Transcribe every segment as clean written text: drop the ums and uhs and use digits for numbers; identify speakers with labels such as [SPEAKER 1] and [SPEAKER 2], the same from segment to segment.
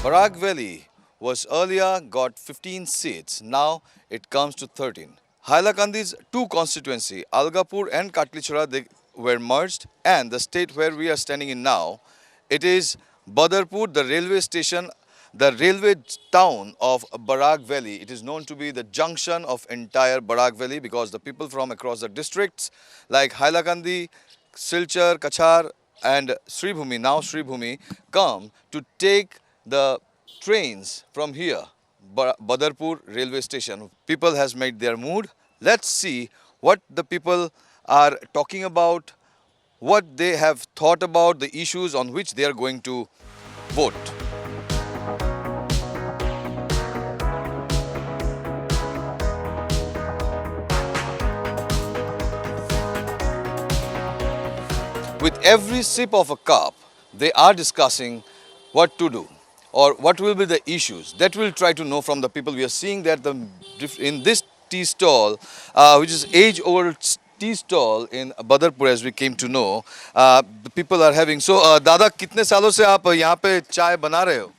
[SPEAKER 1] Barak Valley was earlier got 15 seats. Now it comes to 13. Hailakandis two constituency, Algapur and Katlichura, they were merged, and the state where we are standing in now, it is Badarpur, the railway station, the railway town of Barak Valley. It is known to be the junction of entire Barak Valley because the people from across the districts like Hailakandi, Silchar, Kachar and Sribhumi, now Sribhumi, come to take the trains from here, Badarpur railway station. People has made their mood. Let's see what the people are talking about, what they have thought about the issues on which they are going to vote. With every sip of a cup, they are discussing what to do or what will be the issues. That we'll try to know from the people. We are seeing that in this tea stall, which is age-old tea stall in Badarpur, as we came to know, the people are having. So, दादा कितने सालों से आप यहाँ पे चाय बना रहे हो?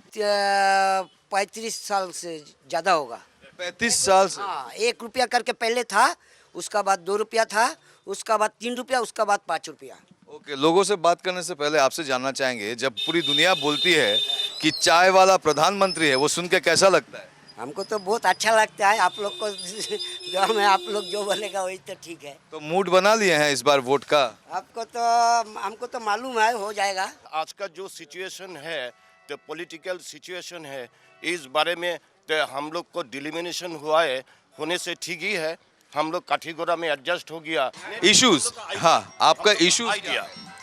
[SPEAKER 2] 35 साल से ज़्यादा होगा।
[SPEAKER 1] 35 साल से।
[SPEAKER 2] हाँ, 1 रुपया करके पहले था, उसका बाद 2 रुपया था, उसका बाद 3 रुपया, उसका बाद 5 रुपया।
[SPEAKER 1] ओके, लोगों से बात करने से पहले आपसे जानना चाहेंगे, जब पूरी दुनिया बोलती है कि चाय वाला प्रधानमंत्री है, वो सुन के कैसा लगता है?
[SPEAKER 2] हमको तो बहुत अच्छा लगता है। आप लोग को जो में आप लोग जो बोलेगा वही तो ठीक है।
[SPEAKER 1] तो मूड बना लिए हैं इस बार वोट का?
[SPEAKER 2] हमको तो मालूम है हो जाएगा।
[SPEAKER 3] आज का जो सिचुएशन है, तो पॉलिटिकल सिचुएशन है, इस बारे में तो हम लोग को डिलिमिनेशन हुआ है, होने से ठीक ही है। हम लोग काठीगोरा में एडजस्ट हो गया।
[SPEAKER 1] इश्यूज, हाँ, आपका इश्यूज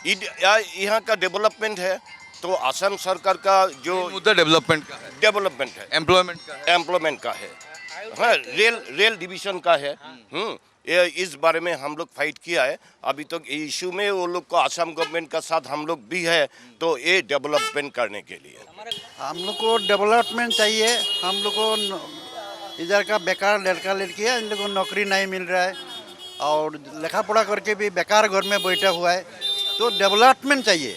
[SPEAKER 3] यहाँ का डेवलपमेंट है, तो असम सरकार का जो
[SPEAKER 1] मुद्दा डेवलपमेंट का है,
[SPEAKER 3] एम्प्लॉयमेंट का है, हाँ, रेल डिवीजन का है। इस बारे में हम लोग फाइट किया है। अभी तक इशू में वो लोग को असम गवर्नमेंट का साथ हम लोग भी है, तो ये डेवलपमेंट करने के लिए
[SPEAKER 4] हम लोग को डेवलपमेंट चाहिए। हम लोग को इधर का बेकार लड़का लड़की है, इन लोगों को नौकरी नहीं मिल रहा है और लिखा पढ़ा करके भी बेकार घर में बैठा हुआ है। तो डेवलपमेंट चाहिए,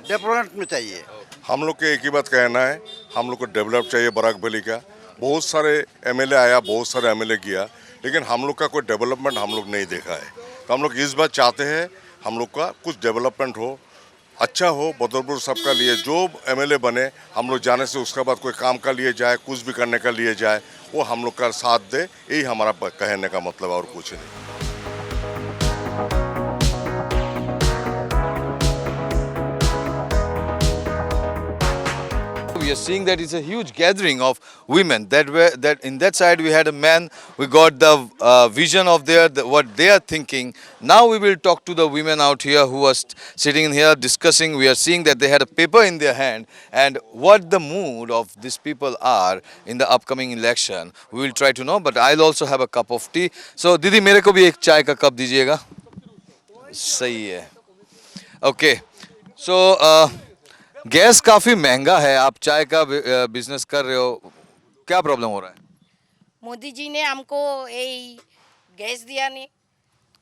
[SPEAKER 4] डेवलपमेंट चाहिए।
[SPEAKER 5] हम लोग के एक ही बात कहना है, हम लोग को डेवलप चाहिए बाराक वैली का। बहुत सारे एमएलए आया, बहुत सारे एमएलए किया, लेकिन हम लोग का कोई डेवलपमेंट हम लोग नहीं देखा है। तो हम लोग इस बात चाहते हैं हम लोग का कुछ डेवलपमेंट हो, अच्छा हो बदरपुर सबका लिए। जो एमएलए बने हम लोग जाने से उसके बाद कोई काम का लिए जाए, कुछ भी करने का लिए जाए, वो हम लोग का साथ दे। यही हमारा कहने का मतलब और कुछ नहीं।
[SPEAKER 1] We are seeing that it's a huge gathering of women. That in that side we had a man. We got the vision of what they are thinking. Now we will talk to the women out here who are sitting in here discussing. We are seeing that they had a paper in their hand, and what the mood of these people are in the upcoming election. We will try to know. But I'll also have a cup of tea. So दीदी मेरे को भी एक चाय का cup दीजिएगा। सही है। Okay. So गैस काफी महंगा है, आप चाय का बिजनेस कर रहे हो, क्या प्रॉब्लम हो रहा है?
[SPEAKER 6] मोदी जी ने हमको यही गैस दिया नहीं,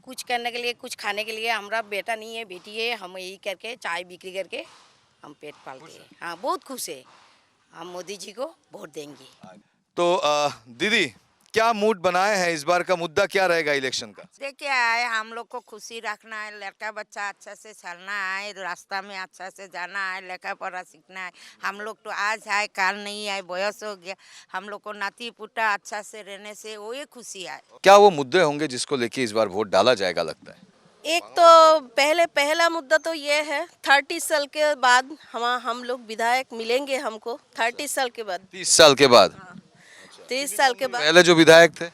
[SPEAKER 6] कुछ करने के लिए, कुछ खाने के लिए। हमारा बेटा नहीं है, बेटी है, हम यही करके चाय बिक्री करके हम पेट पालते हैं। हाँ, बहुत खुश है, हम मोदी जी को वोट देंगे।
[SPEAKER 1] तो दीदी क्या मूड बनाए हैं, इस बार का मुद्दा क्या रहेगा इलेक्शन का?
[SPEAKER 7] देखिए आए, हम लोग को खुशी रखना है, लड़का बच्चा अच्छा से चलना है, रास्ता में अच्छा से जाना है, लेखा पढ़ा सीखना है। हम लोग तो आज आए काल नहीं आए, बयस हो गया। हम लोग को नाती पुटा अच्छा से रहने से वो ये खुशी है।
[SPEAKER 1] क्या वो मुद्दे होंगे जिसको लेके इस बार वोट डाला जाएगा लगता है?
[SPEAKER 8] एक तो पहला मुद्दा तो ये है 30 साल के बाद हम लोग विधायक मिलेंगे हमको 30 साल के बाद।
[SPEAKER 1] 30 साल के बाद?
[SPEAKER 8] 30 साल के बाद।
[SPEAKER 1] पहले जो विधायक थे?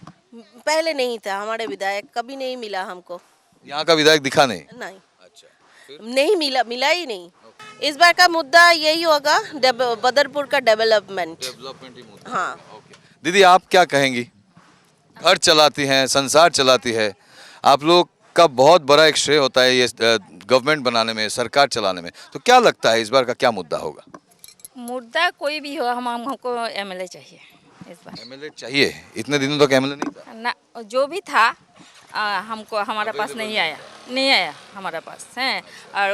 [SPEAKER 8] पहले नहीं था, हमारे विधायक कभी नहीं मिला हमको।
[SPEAKER 1] यहाँ का विधायक दिखा नहीं?
[SPEAKER 8] नहीं। अच्छा, नहीं मिला ही नहीं। इस बार का मुद्दा यही होगा, बदरपुर का डेवलपमेंट ही मुद्दा। हाँ।
[SPEAKER 1] दीदी आप क्या कहेंगी? घर चलाती हैं, संसार चलाती है, आप लोग का बहुत बड़ा एक श्रेय होता है ये गवर्नमेंट बनाने में, सरकार चलाने में। तो क्या लगता है इस बार का क्या मुद्दा होगा?
[SPEAKER 9] मुद्दा कोई भी हो, हमको एमएलए चाहिए इस बार।
[SPEAKER 1] एमएलए चाहिए? इतने दिनों तक एमएलए नहीं था
[SPEAKER 9] ना, जो भी था हमको हमारा पास नहीं आया हमारा पास है। और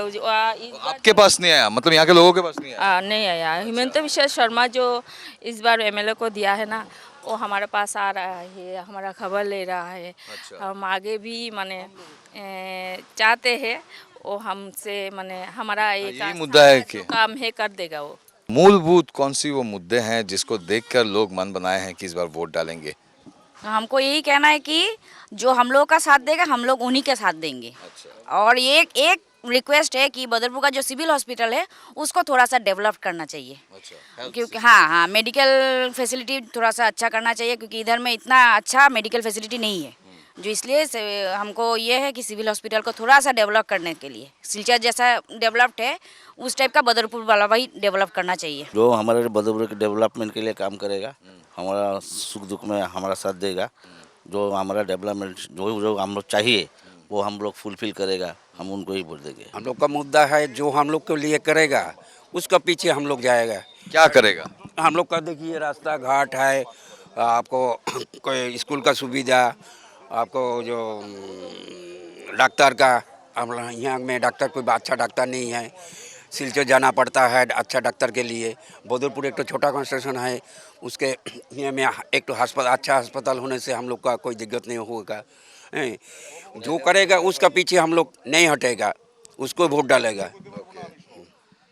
[SPEAKER 1] आपके पास नहीं आया, मतलब यहाँ के लोगों के पास नहीं आया?
[SPEAKER 9] नहीं आया। हिमंत विश्व शर्मा जो इस बार एमएलए को दिया है ना, वो हमारे पास आ रहा है, हमारा खबर ले रहा है। हम आगे भी माने चाहते हैं वो हमसे माने हमारा एक
[SPEAKER 1] यही मुद्दा है कि
[SPEAKER 9] काम है कर देगा वो।
[SPEAKER 1] मूलभूत कौन सी वो मुद्दे हैं जिसको देखकर लोग मन बनाए हैं कि इस बार वोट डालेंगे?
[SPEAKER 10] हमको यही कहना है कि जो हम लोग का साथ देगा हम लोग उन्हीं के साथ देंगे। और एक रिक्वेस्ट है कि बदरपुर का जो सिविल हॉस्पिटल है उसको थोड़ा सा डेवलप करना चाहिए। क्योंकि हाँ मेडिकल फैसिलिटी थोड़ा सा अच्छा करना चाहिए, क्योंकि इधर में इतना अच्छा मेडिकल फैसिलिटी नहीं है। जो इसलिए हमको ये है कि सिविल हॉस्पिटल को थोड़ा सा डेवलप करने के लिए सिलचर जैसा डेवलप्ड है उस टाइप का बदरपुर वाला भाई डेवलप करना चाहिए।
[SPEAKER 11] जो हमारे बदरपुर के डेवलपमेंट के लिए काम करेगा, हमारा सुख दुख में हमारा साथ देगा, जो हमारा डेवलपमेंट जो हम लोग चाहिए वो हम लोग फुलफिल करेगा, हम उनको ही वोट देंगे।
[SPEAKER 12] हम लोग का मुद्दा है जो हम लोग के लिए करेगा उसका पीछे हम लोग जाएगा।
[SPEAKER 1] क्या करेगा?
[SPEAKER 12] हम लोग का देखिए रास्ता घाट है, आपको कोई स्कूल का सुविधा, आपको जो डॉक्टर का, हम यहाँ में डॉक्टर कोई अच्छा डॉक्टर नहीं है, सिलचर जाना पड़ता है अच्छा डॉक्टर के लिए। बदरपुर एक तो छोटा कंस्ट्रक्शन है, उसके यहाँ में एक तो अच्छा अस्पताल होने से हम लोग का कोई दिक्कत नहीं होगा। जो करेगा उसका पीछे हम लोग नहीं हटेगा, उसको वोट डालेगा।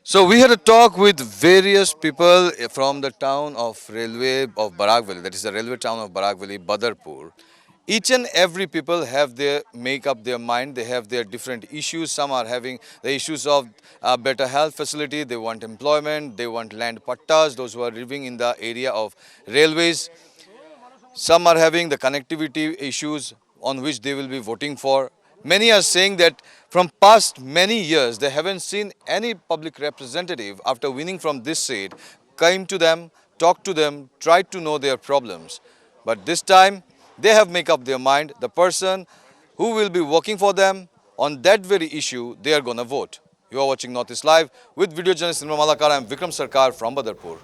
[SPEAKER 1] So we had a talk with various people from the town of railway of Barak Valley, that is the railway town of Barak Valley, Badarpur. Each and every people have their make up their mind. They have their different issues. Some are having the issues of better health facility. They want employment. They want land pattas. Those who are living in the area of railways. Some are having the connectivity issues on which they will be voting for. Many are saying that from past many years they haven't seen any public representative after winning from this seat came to them, talked to them, tried to know their problems. But this time they have made up their mind. The person who will be working for them on that very issue, they are going to vote. You are watching Northeast Live with video journalist Nirmal Malakar. I am Vikram Sarkar from Badarpur.